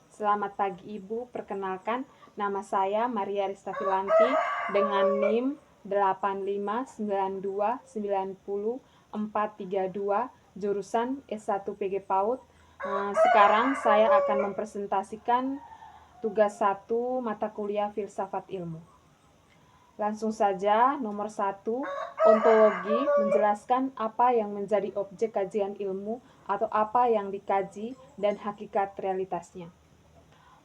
Selamat pagi Ibu, perkenalkan nama saya Maria Ristafilanti dengan NIM 8592900432 jurusan S1 PG PAUD. Sekarang saya akan mempresentasikan tugas 1 mata kuliah Filsafat Ilmu. Langsung saja, nomor 1, ontologi menjelaskan apa yang menjadi objek kajian ilmu atau apa yang dikaji dan hakikat realitasnya.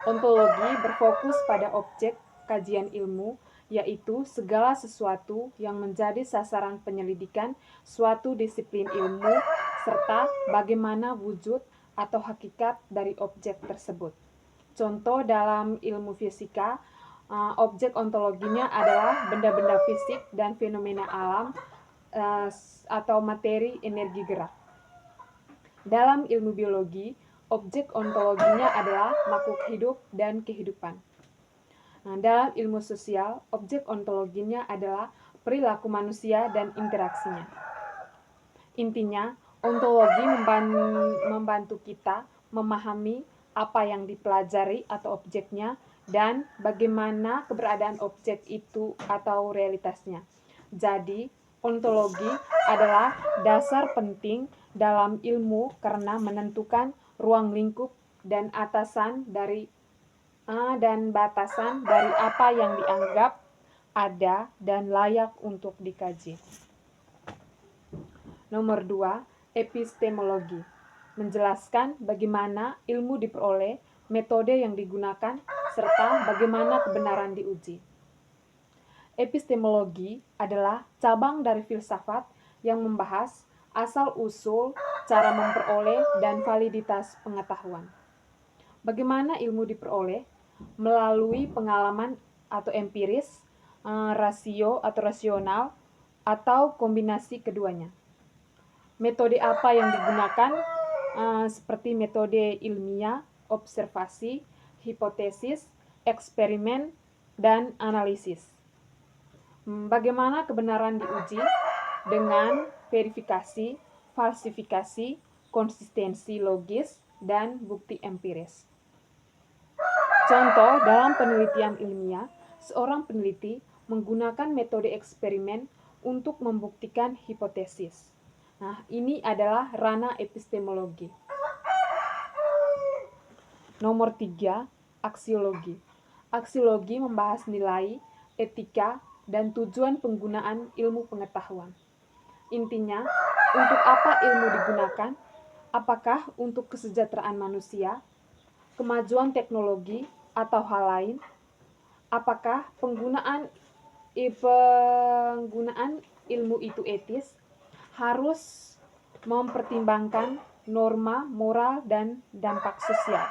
Ontologi berfokus pada objek kajian ilmu, yaitu segala sesuatu yang menjadi sasaran penyelidikan suatu disiplin ilmu, serta bagaimana wujud atau hakikat dari objek tersebut. Contoh dalam ilmu fisika, objek ontologinya adalah benda-benda fisik dan fenomena alam atau materi energi gerak. Dalam ilmu biologi, objek ontologinya adalah makhluk hidup dan kehidupan. Dalam ilmu sosial, objek ontologinya adalah perilaku manusia dan interaksinya. Intinya, ontologi membantu kita memahami apa yang dipelajari atau objeknya dan bagaimana keberadaan objek itu atau realitasnya. Jadi, ontologi adalah dasar penting dalam ilmu karena menentukan ruang lingkup dan batasan dari apa yang dianggap ada dan layak untuk dikaji. Nomor 2, epistemologi. Menjelaskan bagaimana ilmu diperoleh, metode yang digunakan, serta bagaimana kebenaran diuji. Epistemologi adalah cabang dari filsafat yang membahas asal-usul, cara memperoleh, dan validitas pengetahuan. Bagaimana ilmu diperoleh? Melalui pengalaman atau empiris, rasio atau rasional, atau kombinasi keduanya. Metode apa yang digunakan? Seperti metode ilmiah, observasi, hipotesis, eksperimen, dan analisis. Bagaimana kebenaran diuji? Dengan verifikasi, falsifikasi, konsistensi logis, dan bukti empiris. Contoh, dalam penelitian ilmiah, seorang peneliti menggunakan metode eksperimen untuk membuktikan hipotesis. Ini adalah ranah epistemologi. Nomor 3, aksiologi. Aksiologi membahas nilai, etika, dan tujuan penggunaan ilmu pengetahuan. Intinya, untuk apa ilmu digunakan? Apakah untuk kesejahteraan manusia, kemajuan teknologi, atau hal lain? Apakah penggunaan ilmu itu etis? Harus mempertimbangkan norma, moral, dan dampak sosial.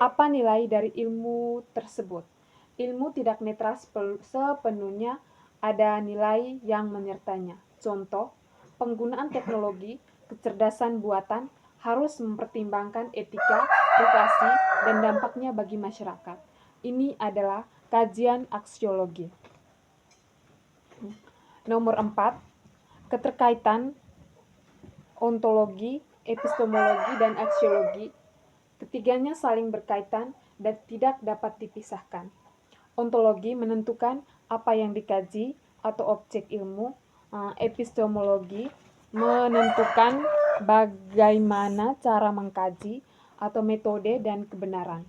Apa nilai dari ilmu tersebut? Ilmu tidak netral sepenuhnya, ada nilai yang menyertanya. Contoh, penggunaan teknologi, kecerdasan buatan harus mempertimbangkan etika, privasi, dan dampaknya bagi masyarakat. Ini adalah kajian aksiologi. Nomor 4, keterkaitan ontologi, epistemologi, dan aksiologi. Ketiganya saling berkaitan dan tidak dapat dipisahkan. Ontologi menentukan apa yang dikaji atau objek ilmu. Epistemologi menentukan bagaimana cara mengkaji atau metode dan kebenaran.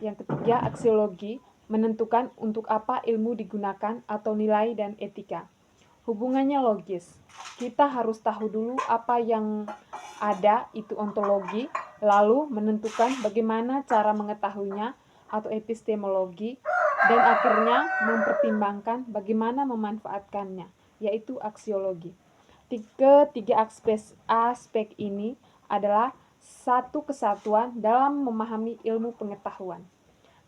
Yang ketiga, aksiologi menentukan untuk apa ilmu digunakan atau nilai dan etika. Hubungannya logis. Kita harus tahu dulu apa yang ada, itu ontologi, lalu menentukan bagaimana cara mengetahuinya atau epistemologi, dan akhirnya mempertimbangkan bagaimana memanfaatkannya, yaitu aksiologi. Ketiga aspek ini adalah satu kesatuan dalam memahami ilmu pengetahuan.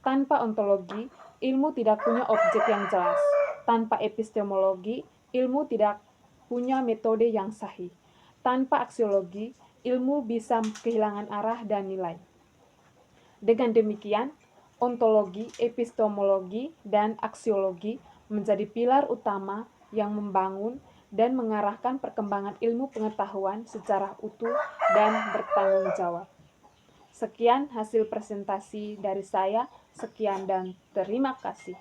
Tanpa ontologi, ilmu tidak punya objek yang jelas. Tanpa epistemologi, ilmu tidak punya metode yang sahih. Tanpa aksiologi, ilmu bisa kehilangan arah dan nilai. Dengan demikian, ontologi, epistemologi, dan aksiologi menjadi pilar utama yang membangun dan mengarahkan perkembangan ilmu pengetahuan secara utuh dan bertanggung jawab. Sekian hasil presentasi dari saya. Sekian dan terima kasih.